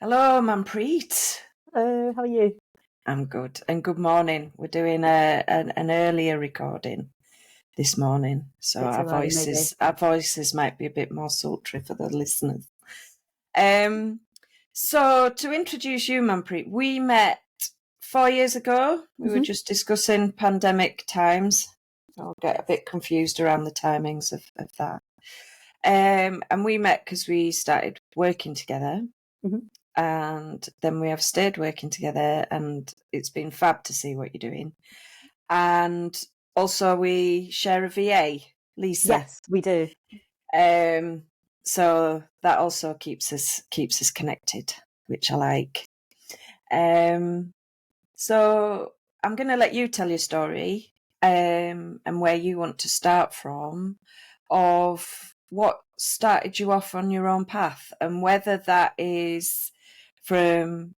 Hello, Manpreet. Hello, how are you? I'm good, and good morning. We're doing an earlier recording this morning, so Bit our too early, maybe. voices might be a bit more sultry for the listeners. Um, so to introduce you, Manpreet, we met 4 years ago. We were just discussing pandemic times. I'll get a bit confused around the timings of that. And we met because we started working together. Mhm. And then we have stayed working together, and it's been fab to see what you're doing. And also we share a VA, Lisa. Yes, we do. So that also keeps us connected, which I like. So I'm going to let you tell your story, and where you want to start from, of what started you off on your own path, and whether that is from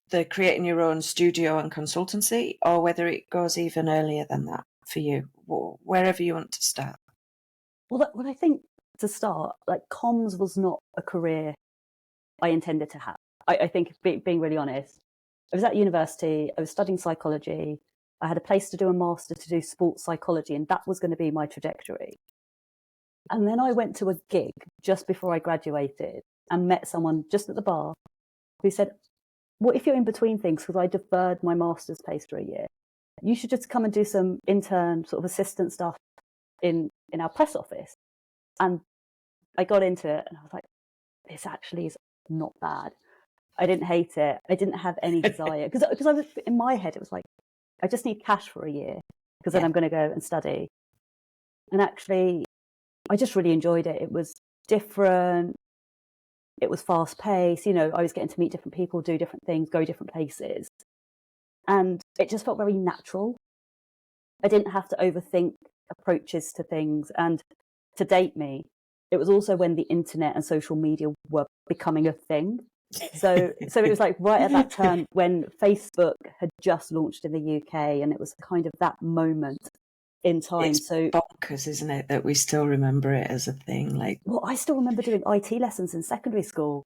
the creating your own studio and consultancy, or whether it goes even earlier than that for you, wherever you want to start. Well, I think to start, like comms was not a career I intended to have. I think, being really honest, I was at university, I was studying psychology, I had a place to do a master to do sports psychology, and that was going to be my trajectory. And then I went to a gig just before I graduated and met someone just at the bar who said, well, if you're in between things, because I deferred my master's place for a year, you should just come and do some intern sort of assistant stuff in our press office. And I got into it and I was like, this actually is not bad. I didn't hate it. I didn't have any desire because I was, in my head, it was like, I just need cash for a year because then I'm going to go and study. And actually, I just really enjoyed it. It was different. It was fast paced. You know, I was getting to meet different people, do different things, go different places. And it just felt very natural. I didn't have to overthink approaches to things. And to date me, it was also when the internet and social media were becoming a thing. So it was like right at that turn when Facebook had just launched in the UK, and it was kind of that moment in time. It's bonkers, isn't it, that we still remember it as a thing? Like, well, I still remember doing IT lessons in secondary school.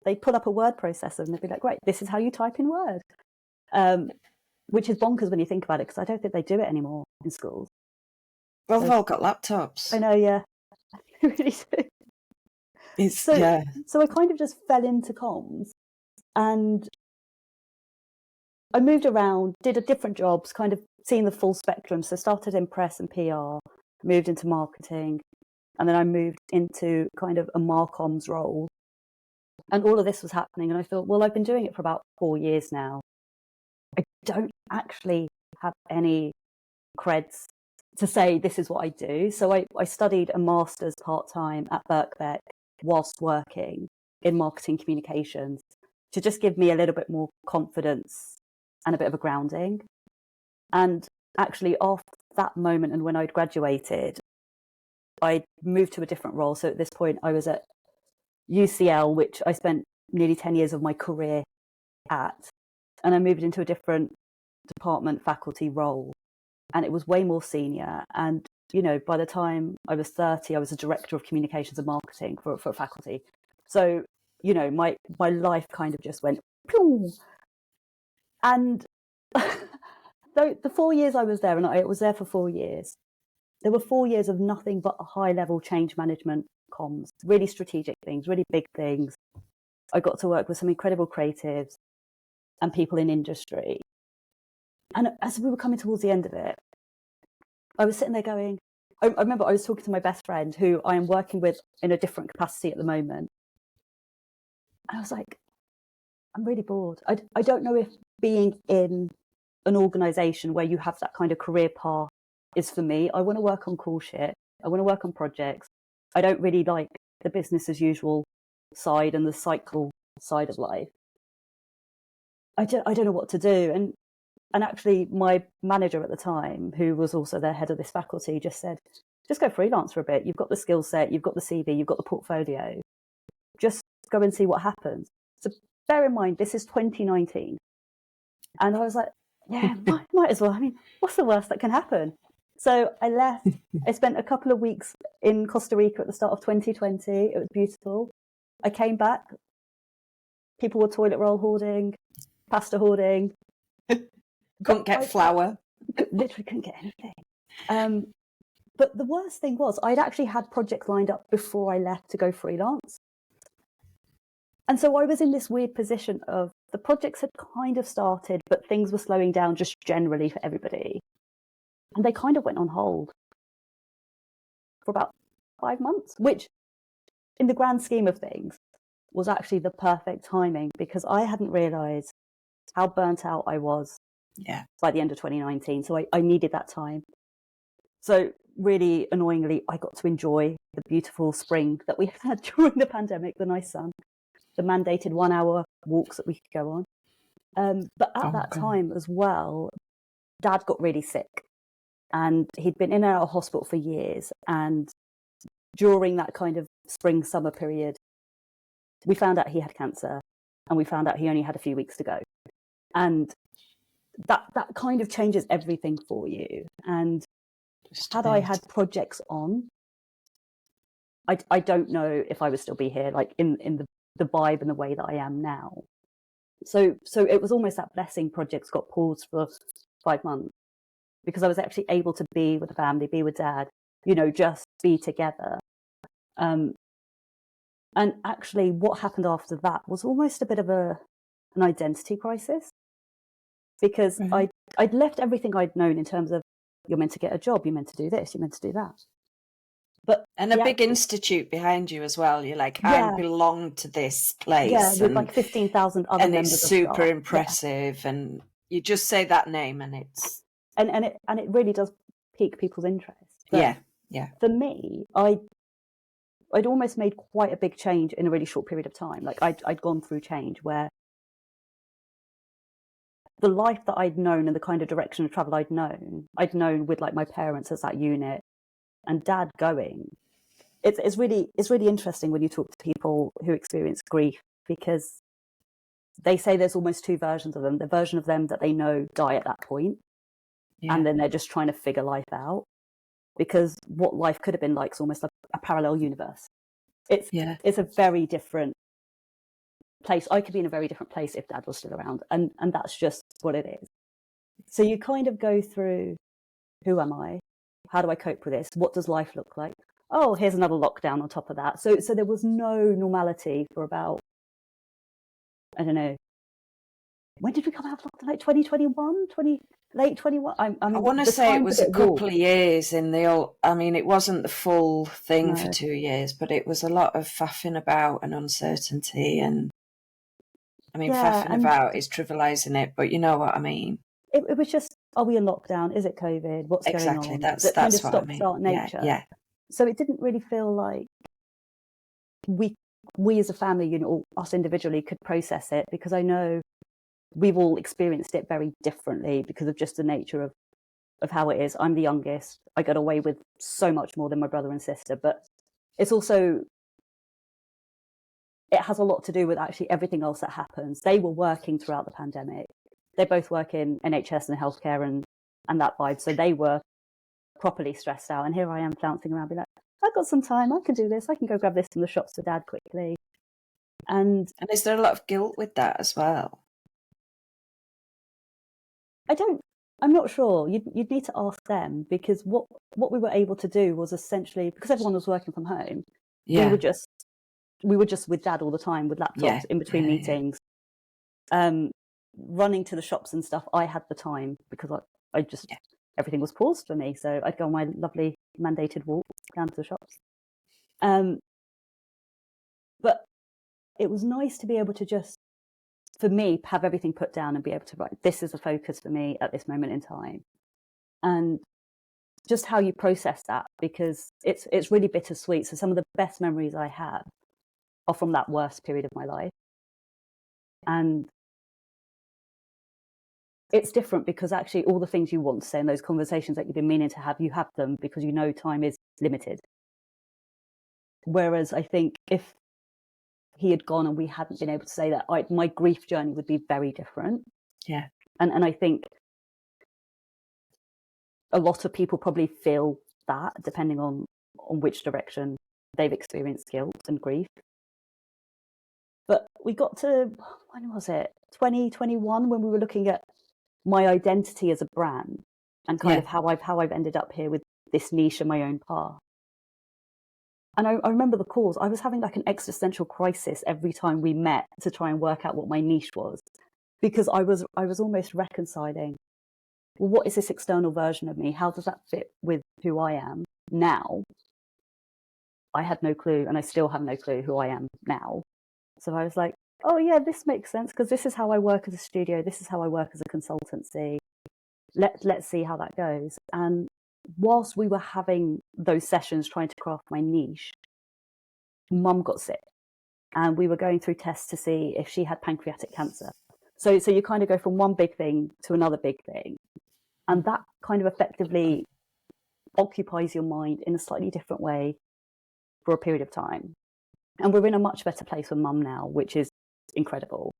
They'd pull up a word processor and they'd be like, right, this is how you type in Word. Which is bonkers when you think about it, because I don't think they do it anymore in schools. Well, they've all got laptops. I know, yeah. Really do. So I kind of just fell into comms, and I moved around, did different jobs, kind of seeing the full spectrum. So started in press and PR, moved into marketing, and then I moved into kind of a marcoms role. And all of this was happening, and I thought, well, I've been doing it for about 4 years now. I don't actually have any creds to say this is what I do. So I studied a master's part-time at Birkbeck whilst working in marketing communications to just give me a little bit more confidence and a bit of a grounding. And actually after that moment, and when I'd graduated, I moved to a different role. So at this point I was at UCL, which I spent nearly 10 years of my career at, and I moved into a different department faculty role, and it was way more senior. And you know, by the time I was 30, I was a director of communications and marketing for faculty. So you know, my life kind of just went pew. And so the 4 years I was there, and I was there for 4 years, there were 4 years of nothing but a high level change management comms, really strategic things, really big things. I got to work with some incredible creatives and people in industry. And as we were coming towards the end of it, I was sitting there going, I remember I was talking to my best friend, who I am working with in a different capacity at the moment. And I was like, I'm really bored. I don't know if being in an organisation where you have that kind of career path is for me. I want to work on cool shit. I want to work on projects. I don't really like the business as usual side and the cycle side of life. I don't know what to do. And actually my manager at the time, who was also the head of this faculty, just said, just go freelance for a bit. You've got the skill set, you've got the CV, you've got the portfolio. Just go and see what happens. So bear in mind, this is 2019. And I was like, yeah, might as well. I mean, what's the worst that can happen? So I left. I spent a couple of weeks in Costa Rica at the start of 2020. It was beautiful. I came back. People were toilet roll hoarding, pasta hoarding. Couldn't get flour. Literally couldn't get anything. But the worst thing was I'd actually had projects lined up before I left to go freelance. And so I was in this weird position of the projects had kind of started, but things were slowing down just generally for everybody. And they kind of went on hold for about 5 months, which in the grand scheme of things was actually the perfect timing, because I hadn't realised how burnt out I was by the end of 2019. So I needed that time. So really annoyingly, I got to enjoy the beautiful spring that we had during the pandemic, the nice sun, the mandated 1 hour walks that we could go on. But at that time as well, Dad got really sick, and he'd been in and out of hospital for years. And during that kind of spring, summer period, we found out he had cancer, and we found out he only had a few weeks to go. And that kind of changes everything for you. And had I had projects on, I don't know if I would still be here, like in the vibe and the way that I am now. So it was almost that blessing projects got paused for 5 months, because I was actually able to be with the family, be with Dad, just be together. And actually what happened after that was almost a bit of an identity crisis, because I'd left everything I'd known in terms of, you're meant to get a job, you're meant to do this, you're meant to do that. And a big institute behind you as well. You're like, I belong to this place. Yeah, with like 15,000 other members of staff. And it's super impressive. And you just say that name and it's... And it really does pique people's interest. But yeah. For me, I'd almost made quite a big change in a really short period of time. Like I'd gone through change where the life that I'd known and the kind of direction of travel I'd known with like my parents as that unit, and Dad going. It's really interesting when you talk to people who experience grief, because they say there's almost two versions of them. The version of them that they know die at that point, and then they're just trying to figure life out, because what life could have been like is almost like a parallel universe. It's a very different place. I could be in a very different place if Dad was still around, and that's just what it is. So you kind of go through, who am I? How do I cope with this? What does life look like? Oh, here's another lockdown on top of that. So there was no normality for about, I don't know, when did we come out of lockdown? Like 2021, late 21? I want to say it was a couple of years in the old, I mean, it wasn't the full thing for 2 years, but it was a lot of faffing about and uncertainty. And I mean, faffing about is trivializing it, but you know what I mean. It was just, are we in lockdown? Is it COVID? What's going on? Exactly, that's kind of what I mean. Start nature. Yeah. So it didn't really feel like we as a family, or us individually, could process it, because I know we've all experienced it very differently because of just the nature of how it is. I'm the youngest. I got away with so much more than my brother and sister, but it's also, it has a lot to do with actually everything else that happens. They were working throughout the pandemic. They both work in NHS and healthcare and that vibe. So they were properly stressed out. And here I am flouncing around, being like, I've got some time. I can do this. I can go grab this from the shops for Dad quickly. And is there a lot of guilt with that as well? I'm not sure. You'd need to ask them, because what we were able to do was essentially, because everyone was working from home, we were just with Dad all the time with laptops in between meetings. Running to the shops and stuff, I had the time because I just everything was paused for me, so I'd go on my lovely mandated walk down to the shops. But it was nice to be able to just, for me, have everything put down and be able to write, this is a focus for me at this moment in time, and just how you process that, because it's really bittersweet. So some of the best memories I have are from that worst period of my life, and it's different because actually all the things you want to say in those conversations that you've been meaning to have, you have them because you know time is limited. Whereas I think if he had gone and we hadn't been able to say that, my grief journey would be very different. Yeah. And I think a lot of people probably feel that, depending on which direction they've experienced guilt and grief. But we got to, when was it? 2021, when we were looking at my identity as a brand and kind of how I've ended up here with this niche and my own path. And I remember the calls. I was having like an existential crisis every time we met to try and work out what my niche was, because I was almost reconciling, well, what is this external version of me? How does that fit with who I am now? I had no clue, and I still have no clue who I am now. So I was like, oh yeah, this makes sense, because this is how I work as a studio. This is how I work as a consultancy. Let's see how that goes. And whilst we were having those sessions trying to craft my niche, Mum got sick, and we were going through tests to see if she had pancreatic cancer. So you kind of go from one big thing to another big thing, and that kind of effectively occupies your mind in a slightly different way for a period of time. And we're in a much better place with Mum now, which is incredible.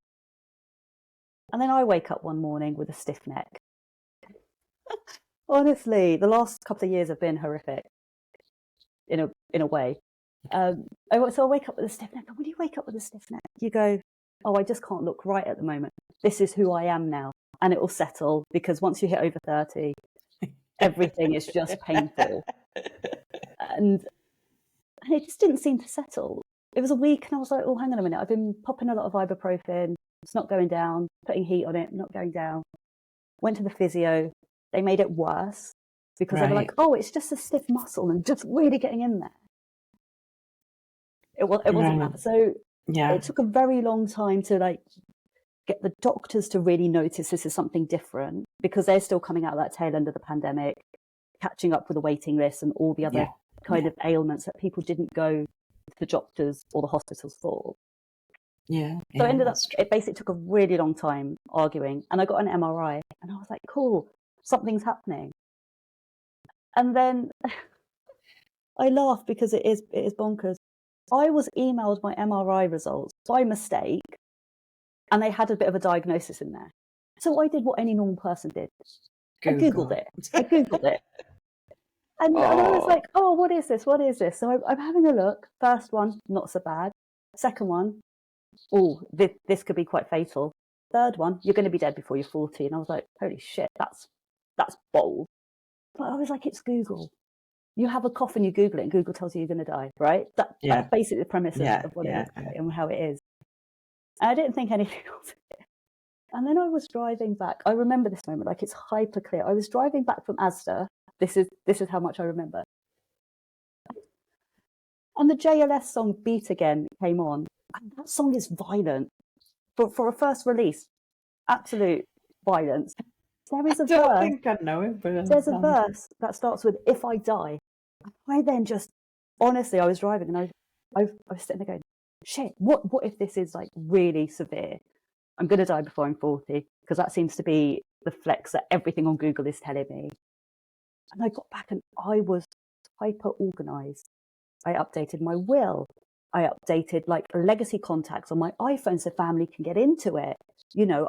And then I wake up one morning with a stiff neck. Honestly, the last couple of years have been horrific in a way. So I wake up with a stiff neck. And when you wake up with a stiff neck, you go, oh, I just can't look right at the moment. This is who I am now. And it will settle, because once you hit over 30, everything is just painful. And it just didn't seem to settle. It was a week, and I was like, oh, hang on a minute. I've been popping a lot of ibuprofen. It's not going down. Putting heat on it, not going down. Went to the physio. They made it worse, because they were like, oh, it's just a stiff muscle and just really getting in there. It wasn't that. So it took a very long time to like get the doctors to really notice this is something different, because they're still coming out of that tail end of the pandemic, catching up with the waiting list and all the other kind of ailments that people didn't go to the doctors or the hospitals for. So I ended up, it basically took a really long time arguing, and I got an MRI, and I was like, cool, something's happening. And then I laugh because it is bonkers. I was emailed my MRI results by mistake, and they had a bit of a diagnosis in there. So I did what any normal person did. I Googled it. And I was like, oh, what is this? What is this? So I'm having a look. First one, not so bad. Second one, oh, this could be quite fatal. Third one, you're going to be dead before you're 40. And I was like, holy shit, that's bold. But I was like, it's Google. You have a cough and you Google it, and Google tells you you're going to die, right? That's basically the premise of what it is and how it is. And I didn't think anything of it. And then I was driving back. I remember this moment, like it's hyper clear. I was driving back from Asda. This is how much I remember. And the JLS song Beat Again came on. And that song is violent. For a first release, absolute violence. There is a verse. I don't think I know it, but there's a verse that starts with "If I die." I then just, honestly, I was driving and I was sitting there going, "Shit, what if this is like really severe? I'm going to die before I'm 40," because that seems to be the flex that everything on Google is telling me. And I got back and I was hyper organized. I updated my will. I updated like legacy contacts on my iPhone so family can get into it. You know,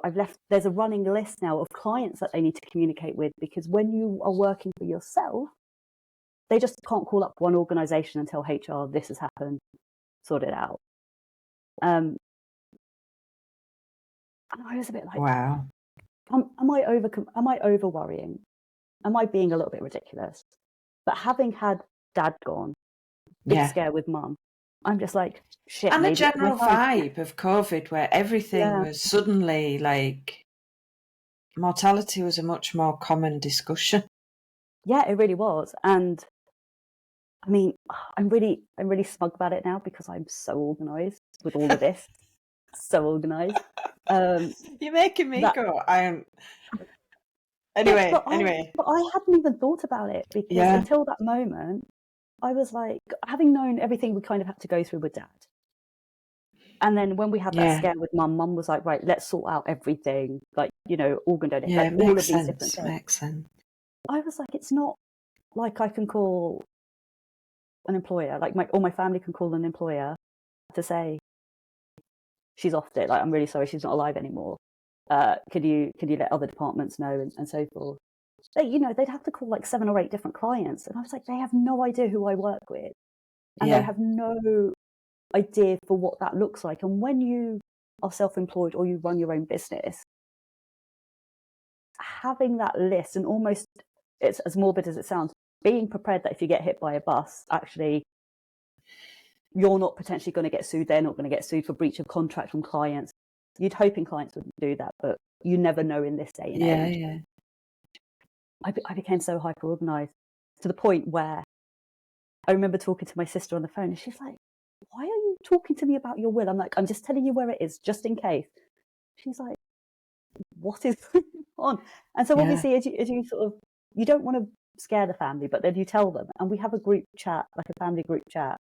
there's a running list now of clients that they need to communicate with, because when you are working for yourself, they just can't call up one organization and tell HR, this has happened, sort it out. And I was a bit like, wow, am I over worrying? Am I being a little bit ridiculous? But having had Dad gone, big scare with Mum, I'm just like, shit. And the general vibe of COVID, where everything was suddenly like, mortality was a much more common discussion. Yeah, it really was. And I mean, I'm really smug about it now, because I'm so organised with all of this. So organised. You're making me go. Anyway. But I hadn't even thought about it, because until that moment, I was like, having known everything we kind of had to go through with Dad. And then when we had that scare with Mum was like, right, let's sort out everything, like, you know, organ donation, like all of these different things. Makes sense. I was like, it's not like I can call an employer, like my family can call an employer to say, she's off it, like, I'm really sorry, she's not alive anymore. Could you let other departments know, and so forth. You know, they'd have to call like 7 or 8 different clients, and I was like, they have no idea who I work with, and they have no idea for what that looks like. And when you are self-employed or you run your own business, having that list, and almost, it's as morbid as it sounds, being prepared that if you get hit by a bus, actually you're not potentially going to get sued, they're not going to get sued for breach of contract from clients. You'd hoping clients wouldn't do that, but you never know in this day and age. Yeah. I became so hyper organized to the point where I remember talking to my sister on the phone and she's like, why are you talking to me about your will? I'm like, I'm just telling you where it is, just in case. She's like, what is going on? And so obviously, as you sort of, you don't want to scare the family, but then you tell them. And we have a group chat, like a family group chat.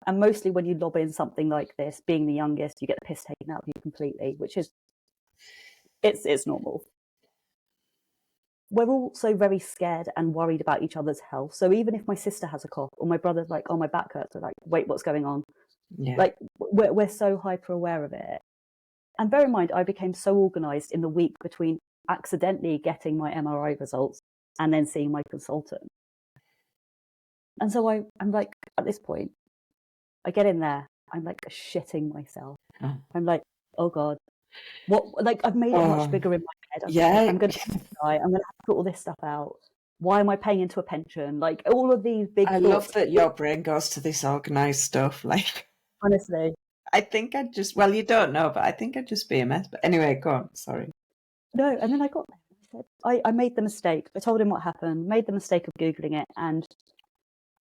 And mostly when you lob in something like this, being the youngest, you get the piss taken out of you completely, which is, it's normal. We're also very scared and worried about each other's health. So even if my sister has a cough or my brother's like, oh, my back hurts, we're like, wait, what's going on? Yeah. Like we're so hyper aware of it. And bear in mind, I became so organized in the week between accidentally getting my MRI results and then seeing my consultant. And so I'm like, at this point, I get in there, I'm like shitting myself. Oh. I'm like, oh God, what? Like I've made it much bigger in my head. I'm going to die. I'm going to have to put all this stuff out. Why am I paying into a pension? Like all of these big thoughts. Love that your brain goes to this organized stuff. Like, honestly, I think I'd just, well, you don't know, but I think I'd just be a mess. But anyway, go on. Sorry. No, and then I got there. I made the mistake. I told him what happened, made the mistake of Googling it. And,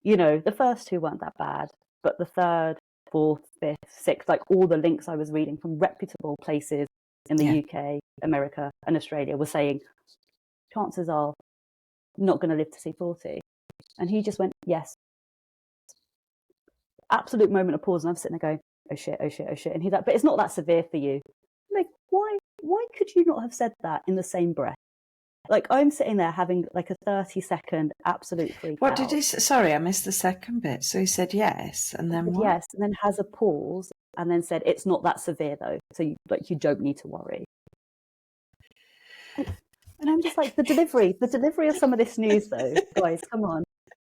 you know, the first two weren't that bad, but the third, fourth, fifth, sixth, like all the links I was reading from reputable places in the UK, America and Australia were saying, chances are not going to live to see 40. And he just went, yes. Absolute moment of pause. And I'm sitting there going, oh shit, oh shit, oh shit. And he's like, but it's not that severe for you. I'm like, why could you not have said that in the same breath? Like I'm sitting there having like a 30-second absolute freak out. What did he say? Sorry, I missed the second bit. So he said yes, and then what? Yes, and then has a pause, and then said, it's not that severe though, so you don't need to worry. And I'm just like, the delivery of some of this news though, guys, come on.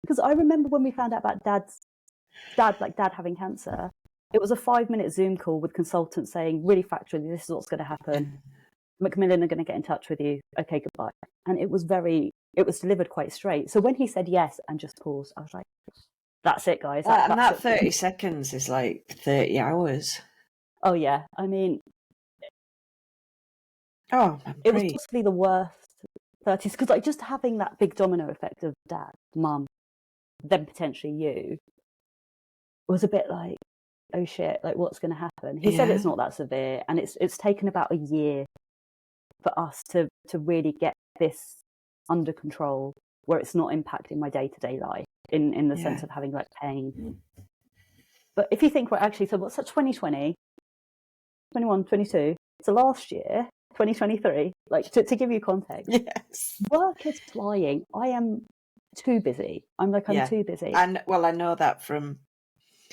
Because I remember when we found out about dad having cancer, it was a 5-minute Zoom call with consultants saying, really factually, this is what's going to happen. Macmillan are going to get in touch with you. Okay, goodbye. And it was delivered quite straight. So when he said yes and just paused, I was like, that's it, guys. And that 30 seconds is like 30 hours. Oh, yeah. I mean, it was possibly the worst 30s, because like just having that big domino effect of dad, mum, then potentially you, was a bit like, oh shit, like what's going to happen? He said it's not that severe, and it's taken about a year for us to really get this under control, where it's not impacting my day-to-day life in the sense of having like pain. But if you think, well, actually, so what's that, 2020, 21, 22, so last year, 2023, like to give you context, work is flying. I am too busy. I'm too busy. And well, I know that from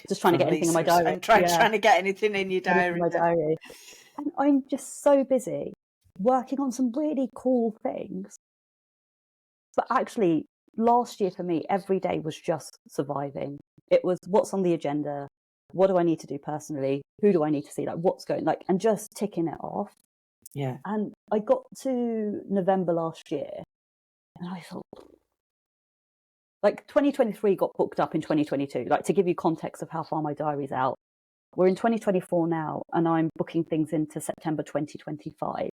just trying to get anything in my diary. I'm trying to get anything in your diary. And I'm just so busy working on some really cool things. But actually, last year for me, every day was just surviving. It was what's on the agenda, what do I need to do personally, who do I need to see, like what's going, like, and just ticking it off. Yeah. And I got to November last year, and I thought, like 2023 got booked up in 2022. Like to give you context of how far my diary's out, we're in 2024 now, and I'm booking things into September 2025.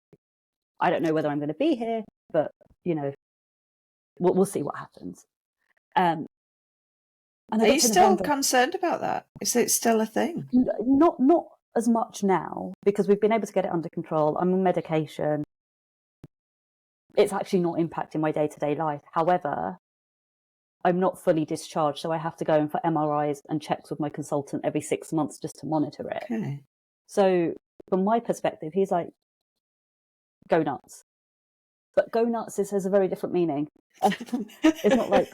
I don't know whether I'm going to be here, but you know, we'll see what happens. And are you still concerned about that? Is it still a thing? Not as much now, because we've been able to get it under control. I'm on medication. It's actually not impacting my day-to-day life. However, I'm not fully discharged, so I have to go in for MRIs and checks with my consultant every 6 months just to monitor it. Okay. So from my perspective, he's like, go nuts. But go nuts has a very different meaning. It's not like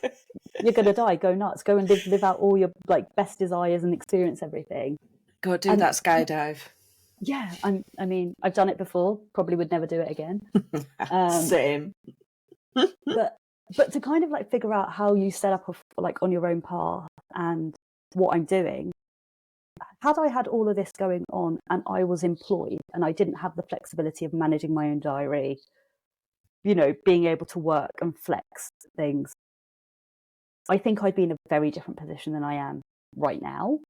you're going to die, go nuts, go and live out all your like best desires and experience everything. Go do that skydive. Yeah, I mean, I've done it before, probably would never do it again. Same. But to kind of like figure out how you set up like on your own path and what I'm doing, had I had all of this going on and I was employed and I didn't have the flexibility of managing my own diary, being able to work and flex things, I think I'd be in a very different position than I am right now.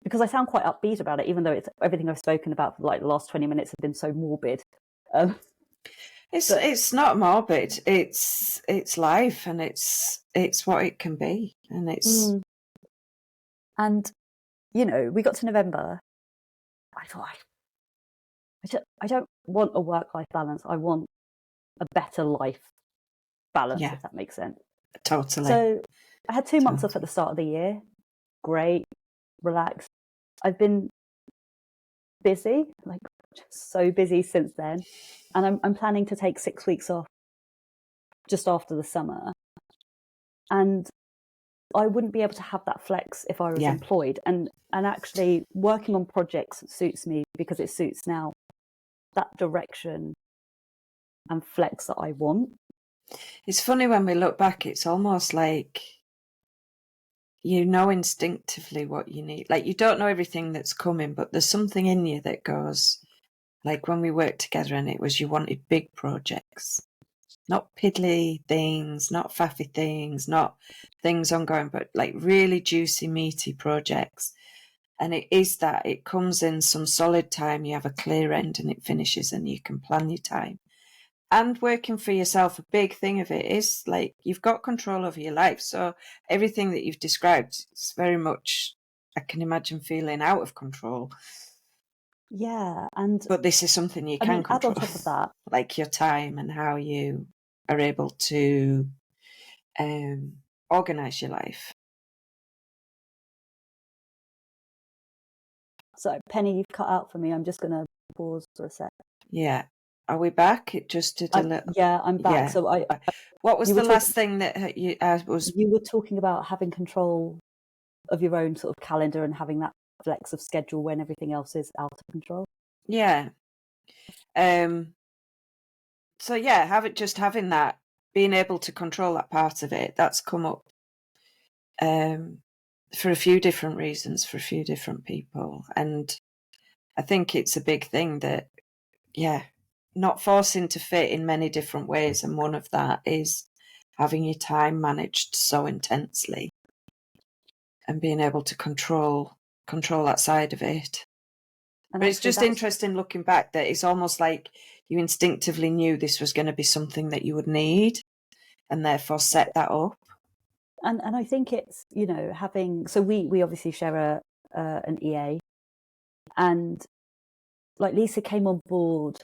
Because I sound quite upbeat about it, even though it's everything I've spoken about for like the last 20 minutes have been so morbid. It's not morbid. It's life, and it's what it can be, and it's. And we got to November. I thought I don't want a work-life balance. I want a better life balance, if that makes sense. Totally. So I had 2 months off at the start of the year. Great, relaxed. I've been busy, like just so busy since then, and I'm planning to take 6 weeks off just after the summer. And I wouldn't be able to have that flex if I was employed. And actually working on projects suits me because it suits now that direction and flex that I want. It's funny when we look back, it's almost like instinctively what you need. Like, you don't know everything that's coming, but there's something in you that goes, like when we worked together and it was you wanted big projects. Not piddly things, not faffy things, not things ongoing, but like really juicy, meaty projects. And it is that. It comes in some solid time, you have a clear end and it finishes and you can plan your time. And working for yourself, a big thing of it is like you've got control over your life. So everything that you've described is very much, I can imagine, feeling out of control. Yeah. But this is something you can control. Add on top of that, like your time and how you are able to organise your life. So, Penny, you've cut out for me. I'm just going to pause for a sec. Yeah. Are we back? It just did a little. Yeah, I'm back. Yeah. So what was the last thing that you was? You were talking about having control of your own sort of calendar and having that flex of schedule when everything else is out of control. Yeah. So yeah, having that, being able to control that part of it, that's come up for a few different reasons for a few different people, and I think it's a big thing that not forcing to fit in many different ways, and one of that is having your time managed so intensely and being able to control that side of it. And but it's just interesting looking back that it's almost like you instinctively knew this was going to be something that you would need and therefore set that up. And I think it's, having, so we obviously share an EA, and like Lisa came on board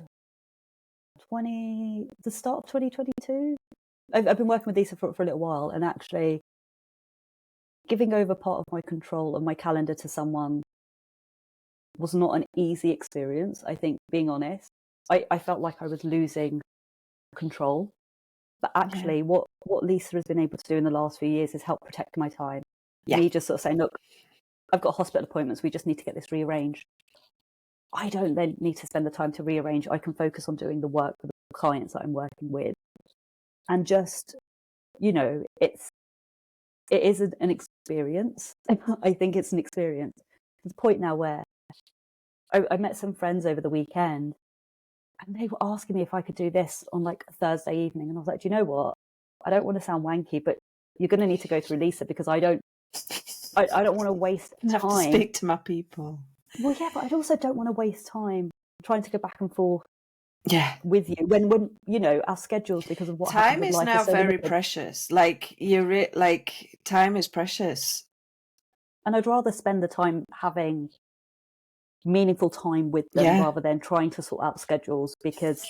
the start of 2022. I've been working with Lisa for a little while, and actually giving over part of my control of my calendar to someone was not an easy experience. I think, being honest, I felt like I was losing control. But actually, what Lisa has been able to do in the last few years is help protect my time. Me just sort of saying, look, I've got hospital appointments, we just need to get this rearranged. I don't then need to spend the time to rearrange. I can focus on doing the work for the clients that I'm working with. And just, it is an experience. I think it's an experience. To the point now where I met some friends over the weekend, and they were asking me if I could do this on like a Thursday evening. And I was like, do you know what? I don't want to sound wanky, but you're going to need to go through Lisa, because I don't want to waste time. I have to speak to my people. Well, yeah, but I also don't want to waste time trying to go back and forth with you when our schedules, because of what time is now very precious. Like time is precious. And I'd rather spend the time having meaningful time with them rather than trying to sort out schedules, because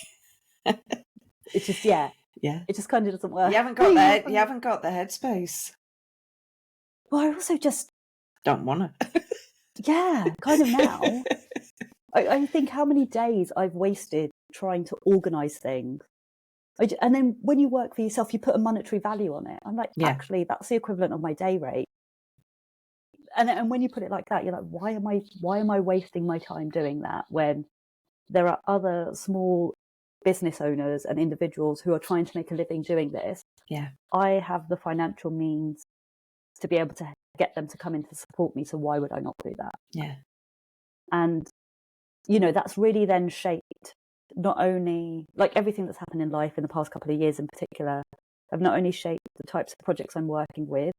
it's just it just kind of doesn't work. You haven't got the headspace. Well, I also just don't want to. Kind of now. I think how many days I've wasted trying to organise things. And then when you work for yourself, you put a monetary value on it. I'm like, actually, that's the equivalent of my day rate. And when you put it like that, you're like, why am I wasting my time doing that when there are other small business owners and individuals who are trying to make a living doing this? Yeah. I have the financial means to be able to get them to come in to support me. So why would I not do that? Yeah. And, you know, that's really then shaped not only like everything that's happened in life in the past couple of years in particular, have not only shaped the types of projects I'm working with,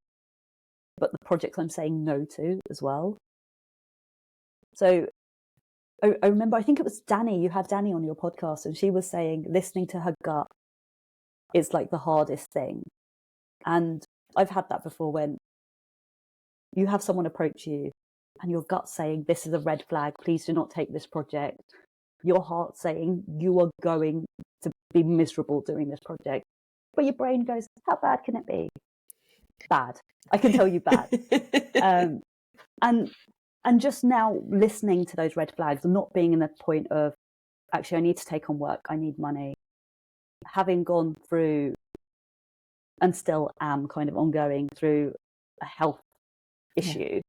but the projects I'm saying no to as well. So I remember, I think it was Danny, you had Danny on your podcast, and she was saying listening to her gut is like the hardest thing. And I've had that before, when you have someone approach you and your gut saying, this is a red flag, please do not take this project. Your heart saying, you are going to be miserable doing this project. But your brain goes, how bad can it be? Bad. I can tell you bad. And just now listening to those red flags and not being in the point of, actually, I need to take on work, I need money. Having gone through, and still am kind of ongoing through, a health issue,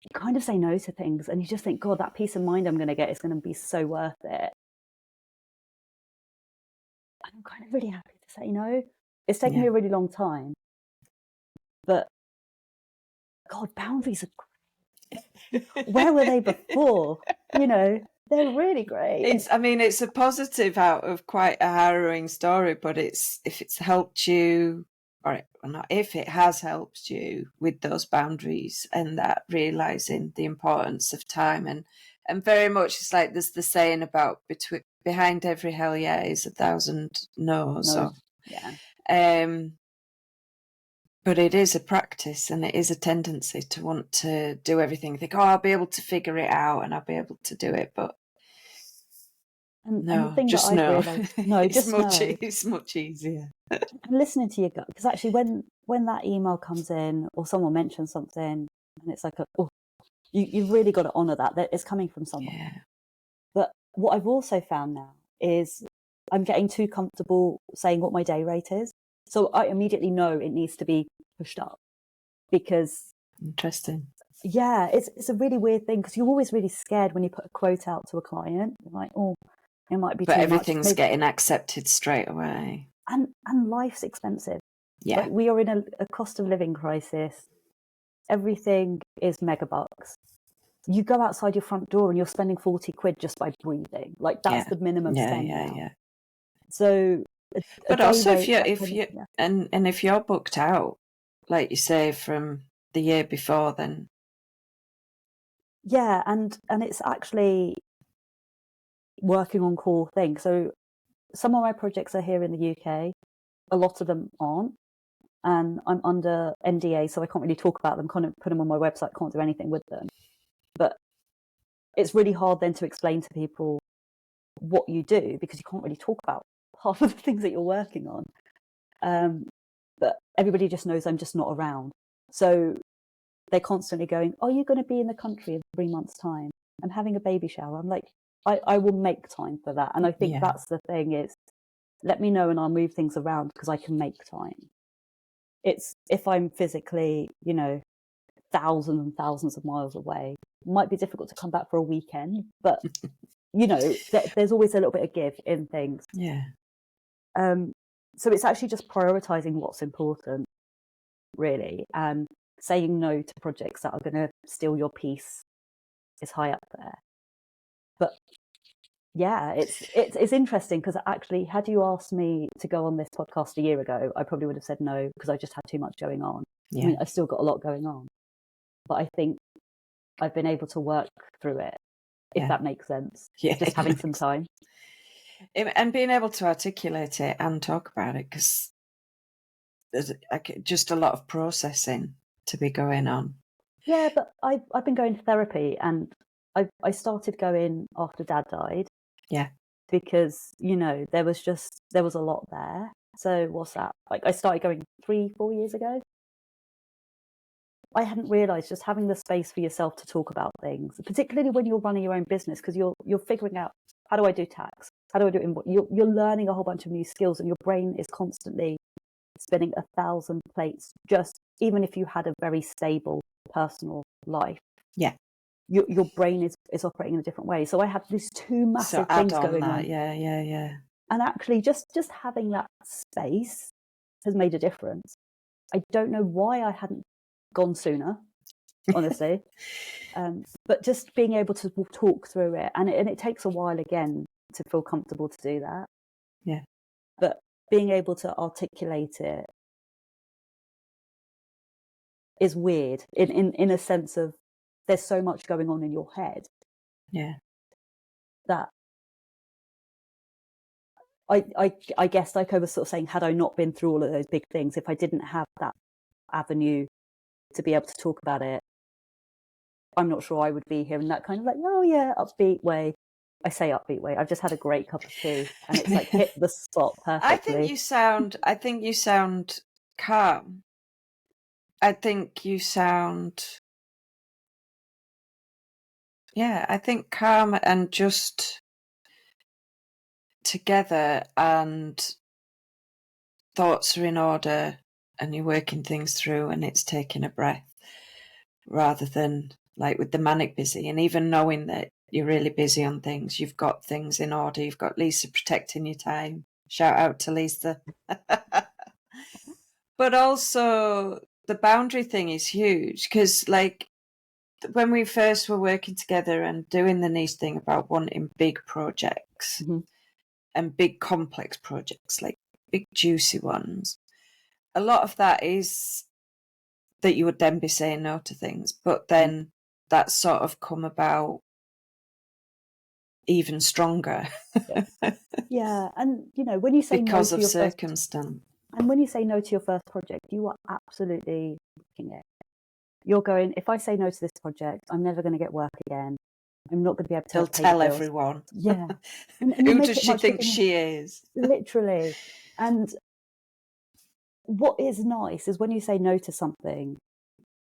you kind of say no to things, and you just think, God, that peace of mind I'm going to get is going to be so worth it. And I'm kind of really happy to say no. It's taken me a really long time, but God, boundaries are great. Where were they before? You know, they're really great. It's a positive out of quite a harrowing story, but if it's helped you, or not, if it has helped you with those boundaries and that realizing the importance of time, and very much it's like there's the saying about behind every hell yeah is 1,000 no's. So, but it is a practice, and it is a tendency to want to do everything. Think, I'll be able to figure it out and I'll be able to do it. But no, just no. It's much easier. And listening to your gut, because actually when that email comes in or someone mentions something and it's like, you've really got to honour that it's coming from someone. Yeah. But what I've also found now is I'm getting too comfortable saying what my day rate is. So I immediately know it needs to be pushed up, because... Interesting. Yeah, it's a really weird thing, because you're always really scared when you put a quote out to a client. You're like, it might be too much. But everything's getting accepted straight away. And life's expensive. Yeah. Like, we are in a cost of living crisis. Everything is megabucks. You go outside your front door and you're spending 40 quid just by breathing. Like, that's the minimum spend now. Yeah. So... But also, if you're booked out, like you say, from the year before, then and it's actually working on core things. So some of my projects are here in the UK, a lot of them aren't, and I'm under NDA, so I can't really talk about them. Can't put them on my website, can't do anything with them. But it's really hard then to explain to people what you do, because you can't really talk about half of the things that you're working on. But everybody just knows I'm just not around. So they're constantly going, are you going to be in the country in 3 months' time? I'm having a baby shower. I'm like, I will make time for that. And I think that's the thing, is let me know and I'll move things around, because I can make time. It's if I'm physically, thousands and thousands of miles away, it might be difficult to come back for a weekend, but there's always a little bit of give in things. Yeah. So it's actually just prioritizing what's important, really, and saying no to projects that are going to steal your peace is high up there. But yeah, it's interesting, because actually, had you asked me to go on this podcast a year ago, I probably would have said no, because I just had too much going on. Yeah. I mean, I've still got a lot going on, but I think I've been able to work through it, if that makes sense. Yeah, just having some time. And being able to articulate it and talk about it, because there's just a lot of processing to be going on. Yeah, but I've been going to therapy, and I started going after Dad died. Yeah. Because, there was a lot there. So what's that? Like, I started going 3-4 years ago. I hadn't realised just having the space for yourself to talk about things, particularly when you're running your own business, because you're figuring out, how do I do tax? How do I do you're learning a whole bunch of new skills, and your brain is constantly spinning 1,000 plates, just even if you had a very stable personal life. Yeah. Your brain is operating in a different way. So I have these two massive things going on. Yeah. And actually just having that space has made a difference. I don't know why I hadn't gone sooner, honestly. But just being able to talk through it, and it takes a while again to feel comfortable to do that. Yeah. But being able to articulate it is weird in a sense of there's so much going on in your head. Yeah. That I guess, like I was sort of saying, had I not been through all of those big things, if I didn't have that avenue to be able to talk about it, I'm not sure I would be here in that kind of like, oh yeah, upbeat way. I say upbeat way. I've just had a great cup of tea and it's like hit the spot perfectly. I think you sound calm. I think you sound, I think calm and just together, and thoughts are in order, and you're working things through, and it's taking a breath rather than like with the manic busy. And even knowing that you're really busy on things, you've got things in order, you've got Lisa protecting your time. Shout out to Lisa. But also the boundary thing is huge, because like when we first were working together and doing the niche thing about wanting big projects and big complex projects, like big juicy ones, a lot of that is that you would then be saying no to things, but then that's sort of come about even stronger. Yeah, and you know, when you say because no to of your circumstance. And when you say no to your first project, you are absolutely looking it. You're going, if I say no to this project, I'm never going to get work again. I'm not going to be able to He'll pay tell the bills. everyone. Yeah. And Who does she think she is? Literally. And what is nice is when you say no to something,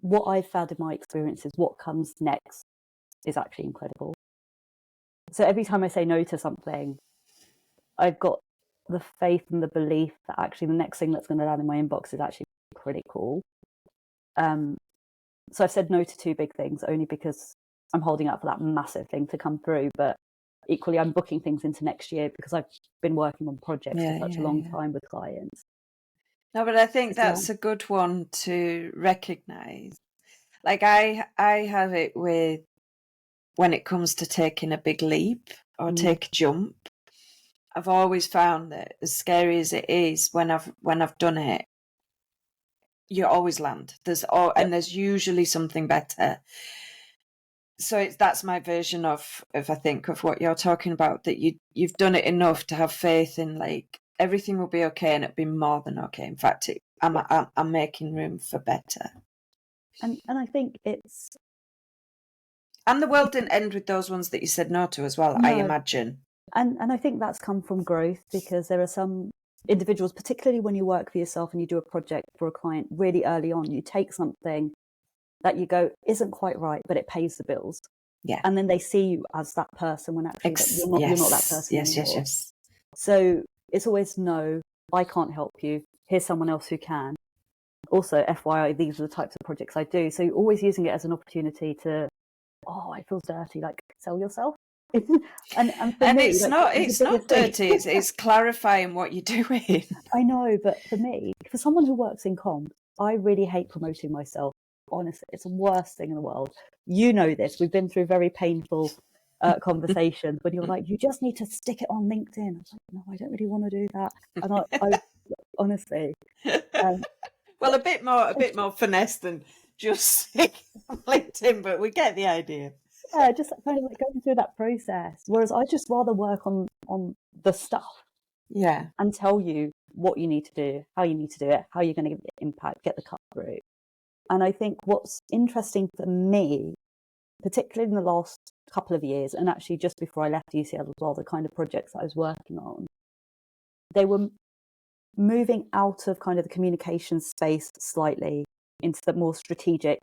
what I've found in my experience is what comes next is actually incredible. So every time I say no to something, I've got the faith and the belief that actually the next thing that's going to land in my inbox is actually pretty cool. So I've said no to 2 big things only because I'm holding out for that massive thing to come through. But equally, I'm booking things into next year because I've been working on projects for such a long time with clients. No, but I think that's a good one to recognise. Like I have it with when it comes to taking a big leap or take a jump. I've always found that as scary as it is, when I've done it, you always land. And there's usually something better. So that's my version of I think of what you're talking about, that you've done it enough to have faith in like everything will be okay, and it'll be more than okay. In fact, I'm making room for better. And I think it's, and the world didn't end with those ones that you said no to as well. No. I imagine. And I think that's come from growth, because there are some individuals, particularly when you work for yourself and you do a project for a client really early on, you take something that you go isn't quite right, but it pays the bills. Yeah. And then they see you as that person when actually you're not that person anymore. Yes. So it's always no, I can't help you. Here's someone else who can. Also, FYI, these are the types of projects I do. So you're always using it as an opportunity to, I feel dirty, like sell yourself. and for me, it's not dirty. It's clarifying what you're doing. I know, but for me, for someone who works in comms, I really hate promoting myself. Honestly, it's the worst thing in the world. You know this. We've been through very painful conversations when you're like, you just need to stick it on LinkedIn. I was like, no, I don't really want to do that. And I honestly, well, a bit more finesse than just LinkedIn, but we get the idea. Yeah, just kind of like going through that process. Whereas I just rather work on the stuff. Yeah. And tell you what you need to do, how you need to do it, how you're going to get the impact, get the cut through. And I think what's interesting for me, particularly in the last couple of years, and actually just before I left UCL as well, the kind of projects that I was working on, they were moving out of kind of the communication space slightly into the more strategic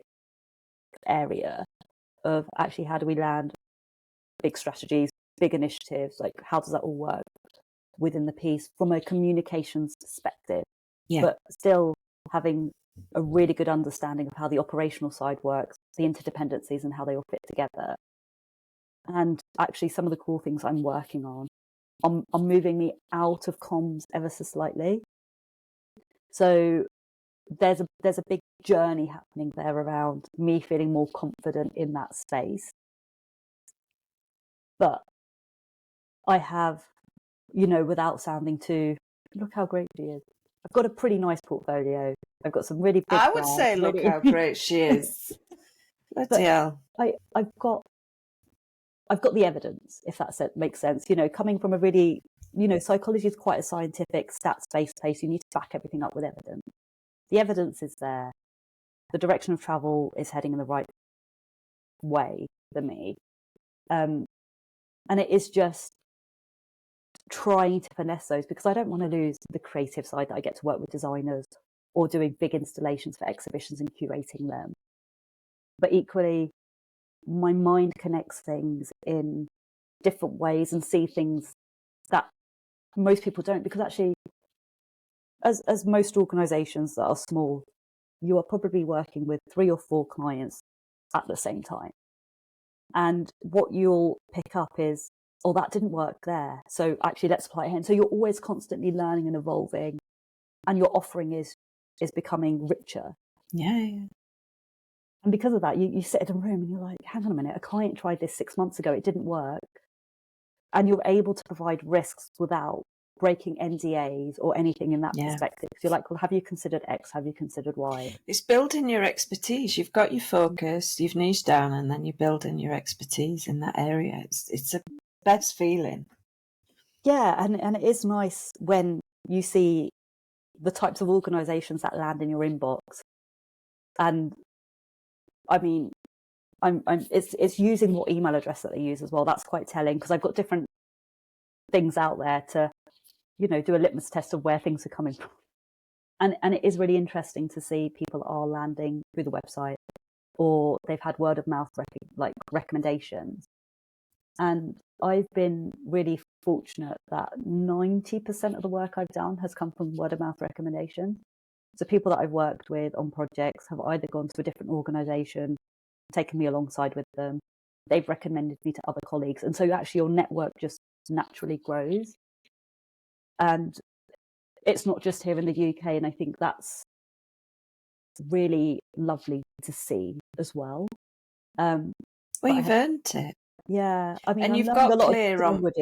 area of actually how do we land big strategies, big initiatives, like how does that all work within the piece from a communications perspective, but still having a really good understanding of how the operational side works, the interdependencies and how they all fit together. And actually some of the cool things I'm working on are moving me out of comms ever so slightly. So there's a big journey happening there around me feeling more confident in that space. But I have, without sounding too, look how great she is. I've got a pretty nice portfolio. I've got some really big I would say, look how great she is. Bloody hell. I've got the evidence, if that makes sense. Coming from a really, psychology is quite a scientific, stats-based place. You need to back everything up with evidence. The evidence is there. The direction of travel is heading in the right way for me. And it is just trying to finesse those, because I don't want to lose the creative side that I get to work with designers or doing big installations for exhibitions and curating them. But equally, my mind connects things in different ways and see things that most people don't, because actually, as most organizations that are small, you are probably working with 3 or 4 clients at the same time. And what you'll pick up is, oh, that didn't work there, so actually let's apply it here. And so you're always constantly learning and evolving, and your offering is becoming richer. Yeah. And because of that, you sit in a room and you're like, hang on a minute, a client tried this 6 months ago, it didn't work. And you're able to provide risks without breaking NDAs or anything in that perspective. So you're like, well, have you considered X? Have you considered Y? It's building your expertise. You've got your focus, you've niched down, and then you're building your expertise in that area. It's a best feeling. Yeah, and it is nice when you see the types of organisations that land in your inbox. And I mean, it's using what email address that they use as well. That's quite telling, because I've got different things out there to, do a litmus test of where things are coming from. And it is really interesting to see people are landing through the website, or they've had word of mouth recommendations. And I've been really fortunate that 90% of the work I've done has come from word of mouth recommendations. So people that I've worked with on projects have either gone to a different organisation, taken me alongside with them, they've recommended me to other colleagues. And so actually your network just naturally grows. And it's not just here in the UK. And I think that's really lovely to see as well. Well, you've earned it. Yeah, I mean, and you've got clear on what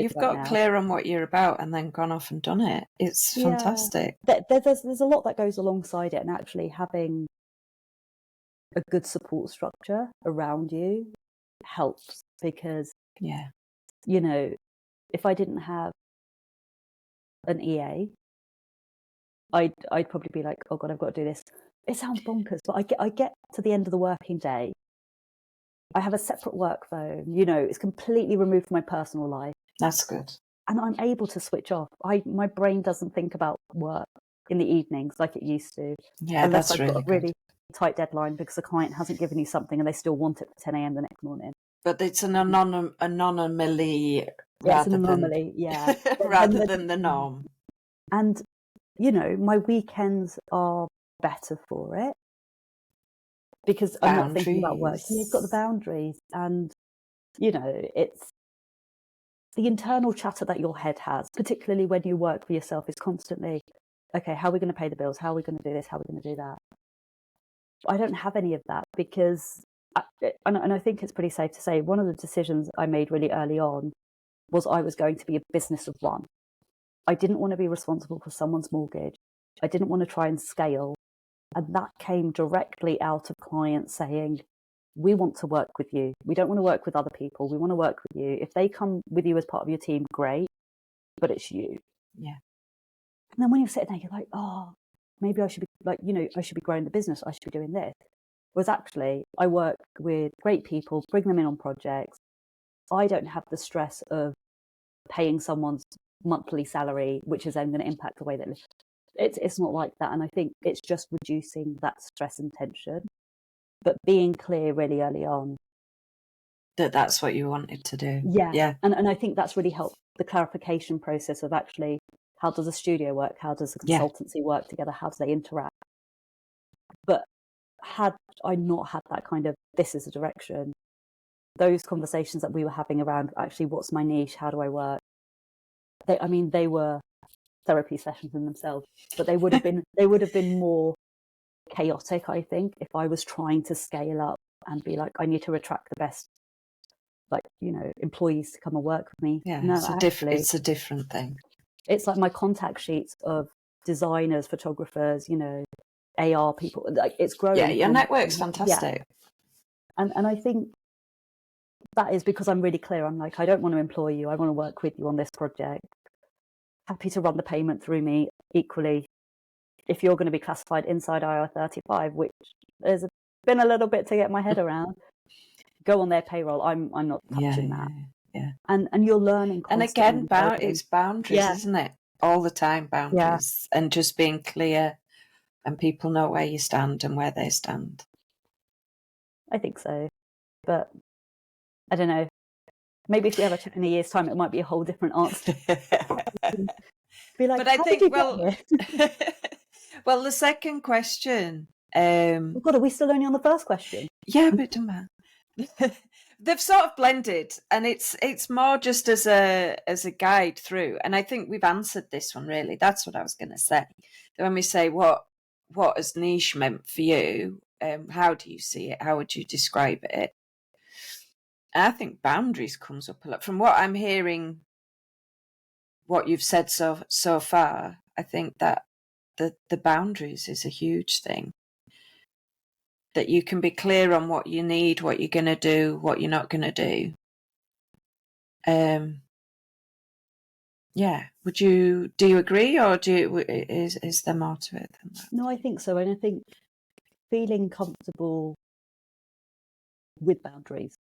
you're about, and then gone off and done it. It's fantastic. There's a lot that goes alongside it, and actually having a good support structure around you helps, because if I didn't have an EA, I'd probably be like, oh God, I've got to do this. It sounds bonkers, but I get to the end of the working day, I have a separate work phone, it's completely removed from my personal life. That's good. And I'm able to switch off. My brain doesn't think about work in the evenings like it used to. Yeah, unless that's I've got a really good. tight deadline because the client hasn't given you something and they still want it for 10 a.m. the next morning. But it's an anomaly rather than the norm. And, my weekends are better for it, because I'm not thinking about work. You've got the boundaries, and it's the internal chatter that your head has, particularly when you work for yourself, is constantly, okay, how are we going to pay the bills? How are we going to do this? How are we going to do that? I don't have any of that, because, and I think it's pretty safe to say, one of the decisions I made really early on was I was going to be a business of one. I didn't want to be responsible for someone's mortgage. I didn't want to try and scale. And that came directly out of clients saying, we want to work with you. We don't want to work with other people. We want to work with you. If they come with you as part of your team, great, but it's you. Yeah. And then when you're sitting there, you're like, oh, maybe I should be I should be growing the business. I should be doing this. Whereas actually, I work with great people, bring them in on projects. I don't have the stress of paying someone's monthly salary, which is then going to impact the way they live. It's not like that. And I think it's just reducing that stress and tension, but being clear really early on that that's what you wanted to do. Yeah. And I think that's really helped the clarification process of actually, how does a studio work? How does a consultancy work together? How do they interact? But had I not had that kind of, this is a direction, those conversations that we were having around actually, what's my niche? How do I work? They were therapy sessions in themselves, but they would have been more chaotic, I think, if I was trying to scale up and be like, I need to attract the best, like, employees to come and work with me. Yeah, no, it's a different thing. It's like my contact sheets of designers, photographers, AR people. Like, it's growing. Yeah, your network's fantastic. Yeah. And I think that is because I'm really clear. I'm like, I don't want to employ you. I want to work with you on this project. Happy to run the payment through me equally. If you're going to be classified inside IR35, which there's been a little bit to get my head around, go on their payroll. I'm not touching that. Yeah. And you're learning constantly. And again, it's boundaries, isn't it? All the time, boundaries. And just being clear, and people know where you stand and where they stand. I think so. But I don't know. Maybe if we have a chat in a year's time, it might be a whole different answer. Be like, but I think, well, the second question. Oh God, are we still only on the first question? Yeah, but don't matter. They've sort of blended, and it's more just as a guide through. And I think we've answered this one really. That's what I was going to say. When we say what has niche meant for you, how do you see it? How would you describe it? And I think boundaries comes up a lot from what I'm hearing. What you've said so far, I think that the boundaries is a huge thing. That you can be clear on what you need, what you're going to do, what you're not going to do. Yeah. Do you agree, or is there more to it than that? No, I think so. And I think feeling comfortable with boundaries.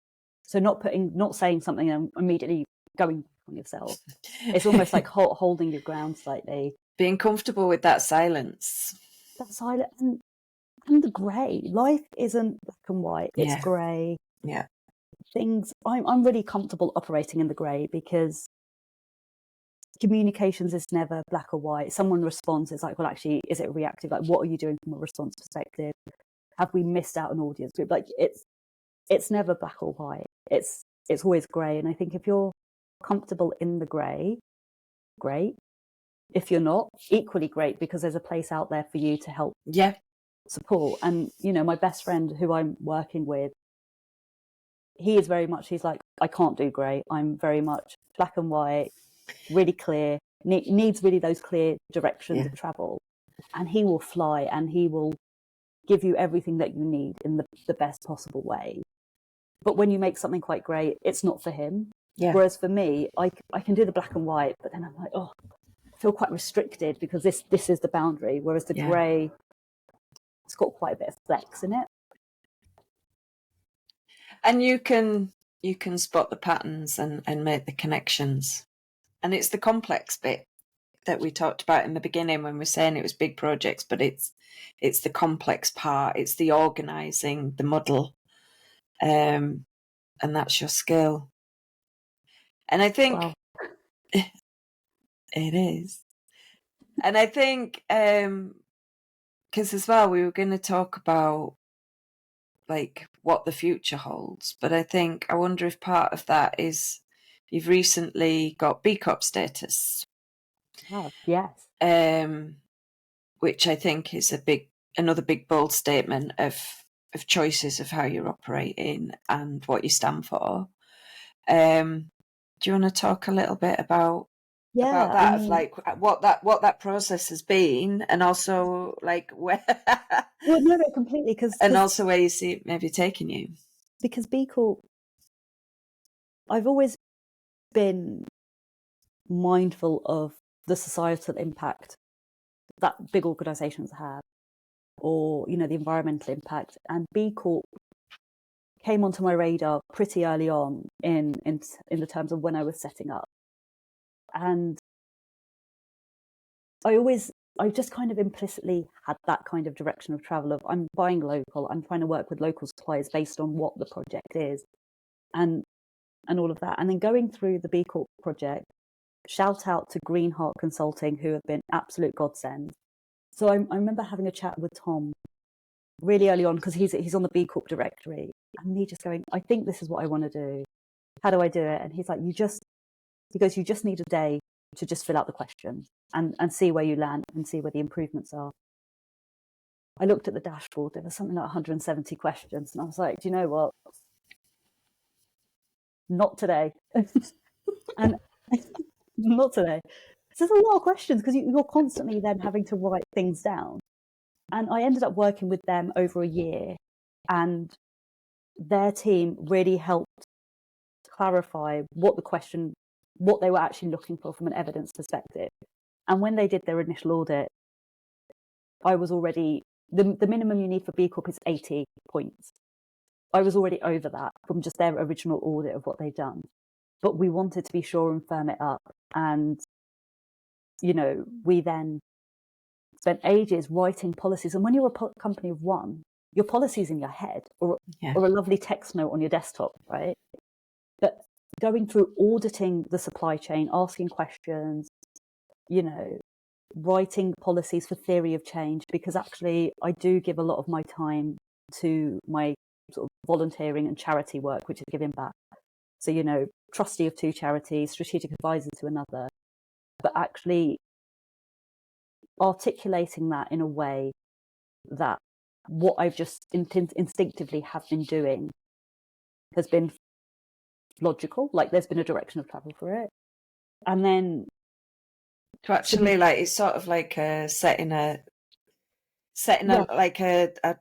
So not saying something and immediately going on yourself. It's almost like holding your ground slightly. Being comfortable with that silence. That silence and the grey. Life isn't black and white. It's grey. Yeah. I'm really comfortable operating in the grey because communications is never black or white. Someone responds, it's like, well, actually, is it reactive? Like, what are you doing from a response perspective? Have we missed out an audience group? Like, it's never black or white. It's always grey. And I think if you're comfortable in the grey, great. If you're not, equally great, because there's a place out there for you to help support. And, my best friend who I'm working with, he's like, I can't do grey. I'm very much black and white, really clear, needs really those clear directions of travel. And he will fly and he will give you everything that you need in the best possible way. But when you make something quite grey, it's not for him. Yeah. Whereas for me, I can do the black and white, but then I'm like, I feel quite restricted because this is the boundary. Whereas the grey, it's got quite a bit of flex in it. And you can spot the patterns and make the connections. And it's the complex bit that we talked about in the beginning when we're saying it was big projects, but it's the complex part. It's the organising, the muddle. And that's your skill. And I think it is. And I think, because as well, we were going to talk about like what the future holds. But I wonder if part of that is you've recently got B Corp status. Oh, yes. Which I think is another big bold statement of choices of how you're operating and what you stand for. Do you want to talk a little bit about that, of like what that process has been, and also like where? Well, no, completely, and also where you see it maybe taking you. Because B Corp, I've always been mindful of the societal impact that big organisations have, or the environmental impact, and B Corp came onto my radar pretty early on in the terms of when I was setting up. And I just kind of implicitly had that kind of direction of travel of I'm buying local, I'm trying to work with local suppliers based on what the project is and all of that. And then going through the B Corp project, shout out to Greenheart Consulting, who have been absolute godsends. So I remember having a chat with Tom really early on because he's on the B Corp directory, and me just going, I think this is what I want to do. How do I do it? And he's like, you just need a day to just fill out the questions and see where you land and see where the improvements are. I looked at the dashboard, there was something like 170 questions, and I was like, do you know what? Not today. And not today. So there's a lot of questions because you're constantly then having to write things down. And I ended up working with them over a year, and their team really helped clarify what they were actually looking for from an evidence perspective. And when they did their initial audit, I was already, the minimum you need for B Corp is 80 points. I was already over that from just their original audit of what they'd done. But we wanted to be sure and firm it up. And, we then spent ages writing policies. And when you're a company of one, your policy's in your head or a lovely text note on your desktop, right? But going through auditing the supply chain, asking questions, writing policies for theory of change, because actually I do give a lot of my time to my sort of volunteering and charity work, which is giving back. So, trustee of 2 charities, strategic advisor to another, but actually articulating that in a way that what I've just instinctively have been doing has been logical, like there's been a direction of travel for it. And then to actually it's sort of like setting a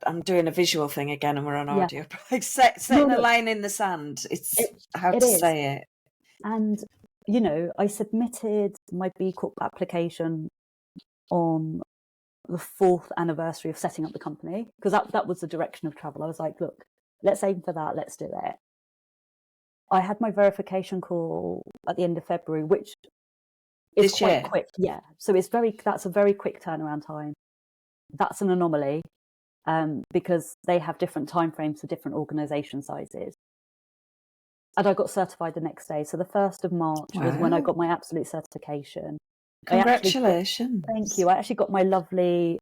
I'm doing a visual thing again and we're on audio, but like setting a line in the sand. It's how to say it. And I submitted my B Corp application on the 4th anniversary of setting up the company, because that was the direction of travel. I was like, look, let's aim for that, let's do it. I had my verification call at the end of February, which is quite quick. Yeah. So that's a very quick turnaround time. That's an anomaly, because they have different timeframes for different organization sizes. And I got certified the next day. So the 1st of March was when I got my absolute certification. Congratulations. Thank you. I actually got my lovely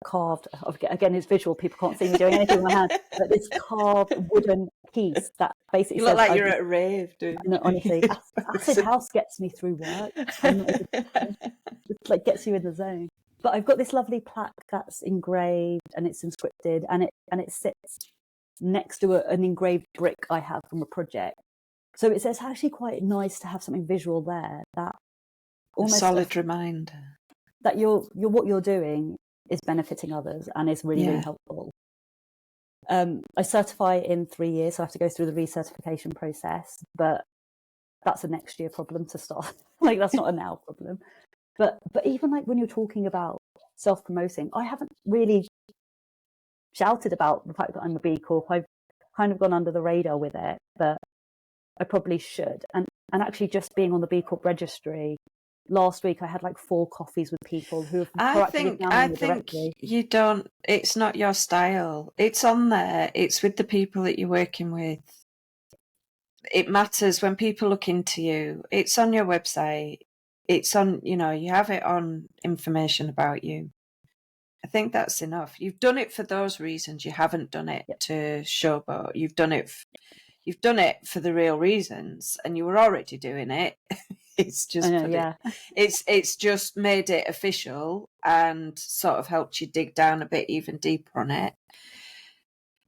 carved, again, it's visual, people can't see me doing anything with my hand, but this carved wooden piece that basically you look like you're at a rave, dude. Honestly, acid house gets me through work. It gets you in the zone. But I've got this lovely plaque that's engraved and it's inscripted, and it sits next to an engraved brick I have from a project. So it's actually quite nice to have something visual there, that almost a solid reminder that what you're doing is benefiting others and is really, really helpful. I certify in 3 years, so I have to go through the recertification process, but that's a next year problem to start. That's not a now problem. But even when you're talking about self-promoting, I haven't really shouted about the fact that I'm a B Corp. I've kind of gone under the radar with it, but I probably should. And actually just being on the B Corp registry, last week I had 4 coffees with people who have I think you don't, it's not your style. It's on there. It's with the people that you're working with. It matters when people look into you. It's on your website. It's on, you have it on information about you. I think that's enough. You've done it for those reasons. You haven't done it to showboat. You've done it for the real reasons, and you were already doing it. It's just it's just made it official and sort of helped you dig down a bit even deeper on it.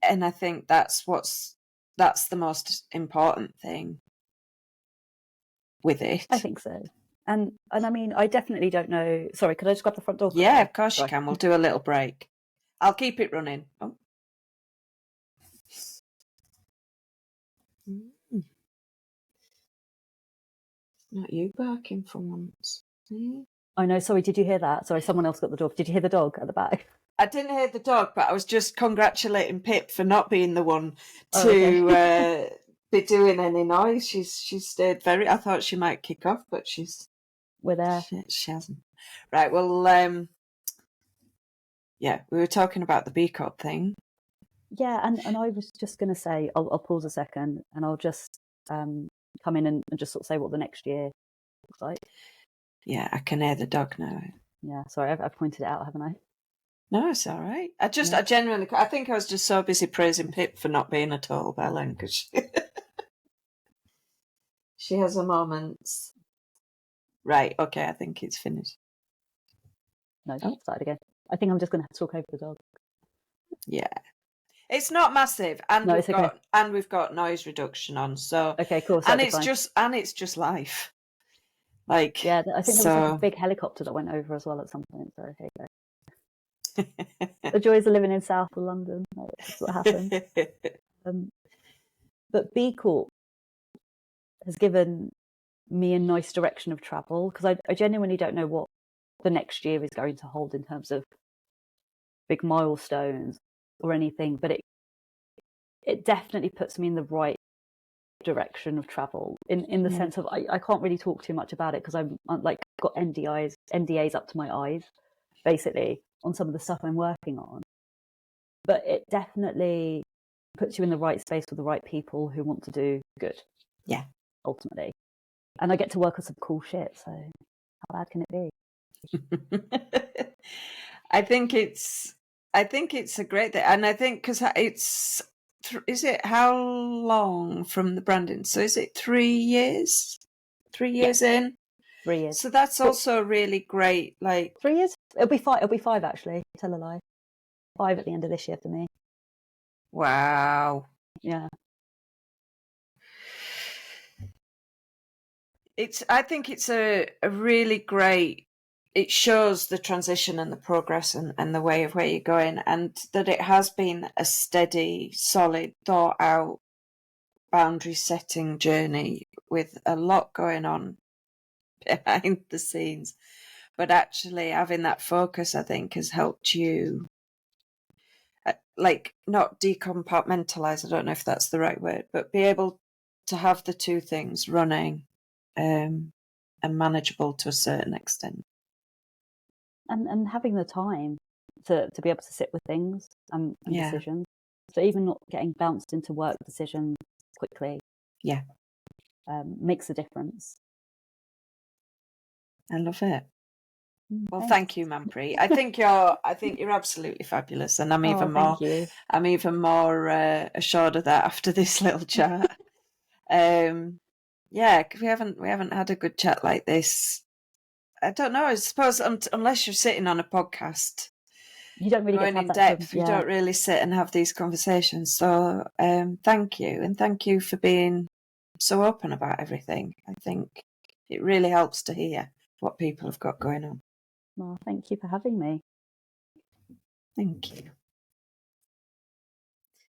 And I think that's the most important thing with it. I think so. And I mean, I definitely don't know. Sorry, could I just grab the front door? Yeah, of course you can. We'll do a little break. I'll keep it running. Oh. Not you barking for once. I know. Sorry, did you hear that? Sorry, someone else got the dog. Did you hear the dog at the back? I didn't hear the dog, but I was just congratulating Pip for not being the one to be doing any noise. She's stayed very. I thought she might kick off, but we're there. She hasn't. Right. Well, yeah, we were talking about the B Corp thing. Yeah, and I was just going to say, I'll pause a second, and I'll just come in and just sort of say what the next year looks like. Yeah, I can hear the dog now. Yeah, sorry, I've pointed it out, haven't I? No, it's all right. I genuinely, I think I was just so busy praising Pip for not being a total bellend, because she has her moments. Right, okay, I think it's finished. No, start again. I think I'm just going to have to talk over the dog. Yeah. It's not massive, and No, we've got noise reduction on. So okay, cool. So and it's just life. Like, yeah, I think there was like a big helicopter that went over as well at some point. So here you go. The joys of living in South of London. That's what happened. But B Corp has given me a nice direction of travel, because I genuinely don't know what the next year is going to hold in terms of big milestones or anything, but it definitely puts me in the right direction of travel in the sense of I can't really talk too much about it because I'm like got NDAs up to my eyes basically on some of the stuff I'm working on, but it definitely puts you in the right space with the right people who want to do good, ultimately, and I get to work on some cool shit, so how bad can it be? I think it's a great thing, and I think because it's is it how long from the branding? So is it 3 years? 3 years in? 3 years. So that's also really great. Like 3 years? It'll be 5. It'll be 5 actually. Tell a lie. 5 at the end of this year for me. Wow. Yeah. I think it's a really great. It shows the transition and the progress and the way of where you're going, and that it has been a steady, solid, thought out, boundary setting journey with a lot going on behind the scenes. But actually having that focus, I think, has helped you like not decompartmentalize, I don't know if that's the right word, but be able to have the two things running and manageable to a certain extent. And having the time to be able to sit with things and decisions. So even not getting bounced into work decisions quickly makes a difference. I love it. Well, thank you, Manpreet. I think you're absolutely fabulous, and I'm even more assured of that after this little chat. Yeah, because we haven't had a good chat like this. I don't know. I suppose unless you're sitting on a podcast, you don't really going get to have in that depth. You don't really sit and have these conversations. So, thank you, and thank you for being so open about everything. I think it really helps to hear what people have got going on. Well, thank you for having me. Thank you.